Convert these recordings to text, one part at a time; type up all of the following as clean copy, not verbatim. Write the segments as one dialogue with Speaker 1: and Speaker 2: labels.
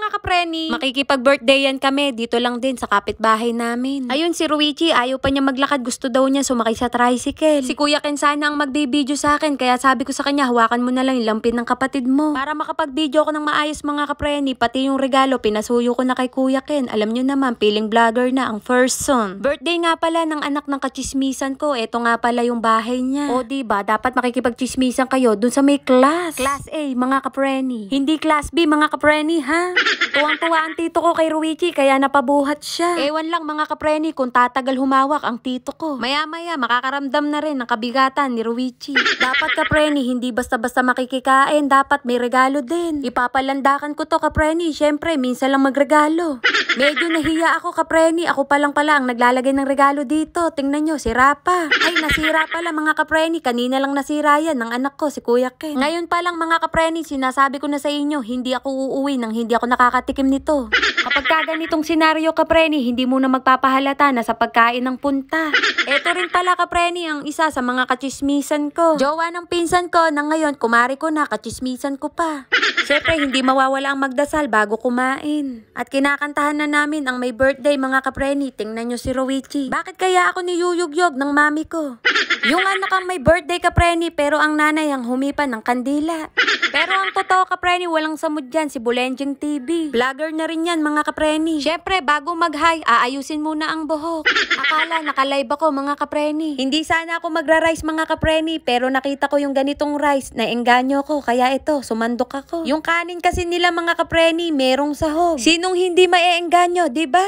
Speaker 1: mga kapreni, makikipag-birthdayan kami. Dito lang din sa kapitbahay namin. Ayun, si Ruichi, ayaw pa niya maglakad. Gusto daw niya sumakay sa tricycle. Si Kuya Ken sana ang magbibideo sa akin. Kaya sabi ko sa kanya, hawakan mo na lang yung lampin ng kapatid mo. Para makapag-video ko ng maayos mga kapreni. Pati yung regalo, pinasuyo ko na kay Kuya Ken. Alam nyo naman, piling vlogger na ang first son. Birthday nga pala ng anak ng kachismisan ko. Eto nga pala yung bahay niya. O diba, dapat makikipagchismisan kayo dun sa may class. Class A, mga kapreni. Hindi class B, mga kapreni, ha? Tuwang-tuwa ang tito ko kay Ruichi, kaya napabuhat siya. Ewan lang mga kapreni kung tatagal humawak ang tito ko. Maya-maya, makakaramdam na rin ng kabigatan ni Ruichi. Dapat kapreni, hindi basta-basta makikikain. Dapat may regalo din. Ipapalandakan ko to kapreni. Syempre, minsan lang magregalo. Medyo nahiya ako kapreni. Ako pa lang pala ang naglalagay ng regalo dito. Tingnan nyo, sira pa. Ay, nasira pala mga kapreni. Kanina lang nasira yan ng anak ko, si Kuya Ken. Ngayon pa lang mga kapreni, sinasabi ko na sa inyo, hindi ako uuwi nang hindi ako nakakatikim nito. Kapag ganitong senaryo kapreni, hindi mo na magpapahalata na sa pagkain ng punta. Eto rin pala kapreni ang isa sa mga kachismisan ko. Jowa ng pinsan ko na ngayon kumari ko na, kachismisan ko pa. Siyempre, hindi mawawala ang magdasal bago kumain. At kinakantahan na namin ang may birthday mga kapreni. Tingnan nyo si Ruichi. Bakit kaya ako niyuyugyog ng mami ko? Yung anak ang may birthday kapreni, pero ang nanay ang humipan ng kandila. Pero ang totoo kapreni, walang samud dyan, si Bulenjing TV. Vlogger na rin yan mga kapreni. Siyempre, bago mag-hi, aayusin muna ang buhok. Akala naka-live ako mga kapreni. Hindi sana ako magra-rice mga kapreni, pero nakita ko yung ganitong rice, naengganyo ko, kaya ito, sumandok ako. Yung kanin kasi nila mga kapreni, merong sahog. Sinong hindi maeengganyo, diba?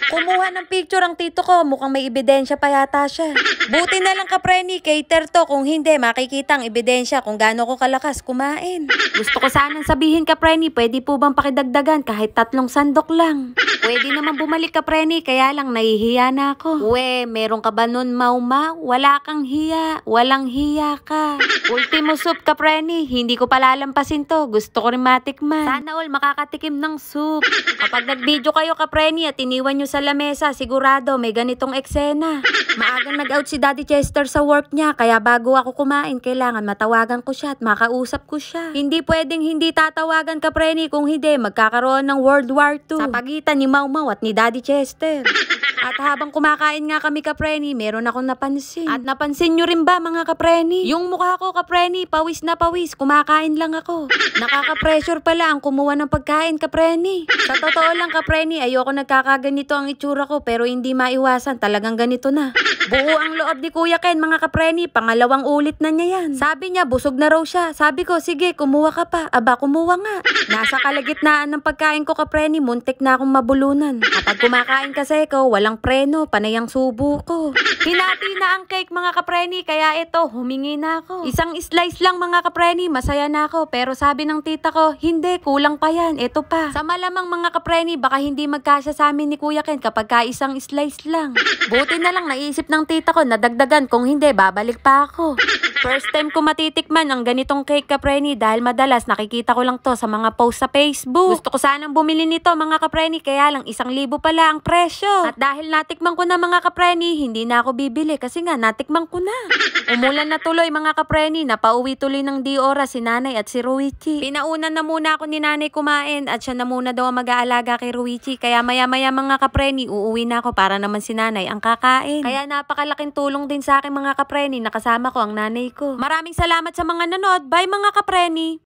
Speaker 1: Kumuha ng picture ang tito ko, mukhang may ebidensya pa yata siya. Buti na lang kapreni, cater to, kung hindi, makikita ang ebidensya kung gaano ko kalakas kumain. Gusto ko sanang sabihin kapreni, pwede po bang pakidagdagan kahit 3 sandok lang? Pwede naman bumalik kapreni, kaya lang nahihiya na ako. We, meron ka ba nun mauma? Wala kang hiya, walang hiya ka. Ultimo soup kapreni, hindi ko palalampasin to, gusto ko rin matikman. Sana all makakatikim ng soup. Kapag nag-video kayo kapreni at iniwan nyo sa lamesa, sigurado may ganitong eksena. Maagang nag-out si Daddy Chester sa work niya, kaya bago ako kumain, kailangan matawagan ko siya at makausap ko siya. Hindi pwedeng hindi tatawagan kapreni, kung hindi, magkakaroon ng World War II sa pagitan ni Mau Mau at ni Daddy Chester. At habang kumakain nga kami kapreni, meron akong napansin. At napansin nyo rin ba mga kapreni? Yung mukha ko kapreni, pawis na pawis, kumakain lang ako. Nakaka-pressure pala ang kumuha ng pagkain kapreni. Sa totoo lang kapreni, ayoko nagkakaganito ang itsura ko, pero hindi maiwasan, talagang ganito na. Buo ang loob ni Kuya Ken mga kapreni, pangalawang ulit na niya yan. Sabi niya, busog na raw siya. Sabi ko, sige, kumuha ka pa. Aba, kumuha nga. Nasa kalagitnaan ng pagkain ko kapreni, muntik na akong mabulunan. Kapag kumakain kasi ko, walang preno, panay ang subo ko. Hinati na ang cake mga kapreni, kaya ito, humingi na ako. Isang slice lang mga kapreni, masaya na ako. Pero sabi ng tita ko, hindi, kulang pa yan, ito pa. Sa malamang mga kapreni, baka hindi magkasya sa amin ni Kuya Ken kapag isang slice lang. Buti na lang naisip ng tita ko na dagdagan, kung hindi, babalik pa ako. First time ko matitikman ang ganitong cake kapreni dahil madalas nakikita ko lang to sa mga post sa Facebook. Gusto ko sanang bumili nito mga kapreni, kaya lang 1,000 pala ang presyo. At dahil natikman ko na mga kapreni, hindi na ako bibili kasi nga natikman ko na. Umulan na tuloy mga kapreni, napauwi tuloy ng di oras si nanay at si Ruichi. Pinauna na muna ako ni nanay kumain at siya na muna daw ang mag-aalaga kay Ruichi, kaya maya-maya mga kapreni, uuwi na ako para naman si nanay ang kakain. Kaya napakalaking tulong din sa akin mga kapreni, nakasama ko ang nanay ko. Maraming salamat sa mga nanood. Bye mga kapreni!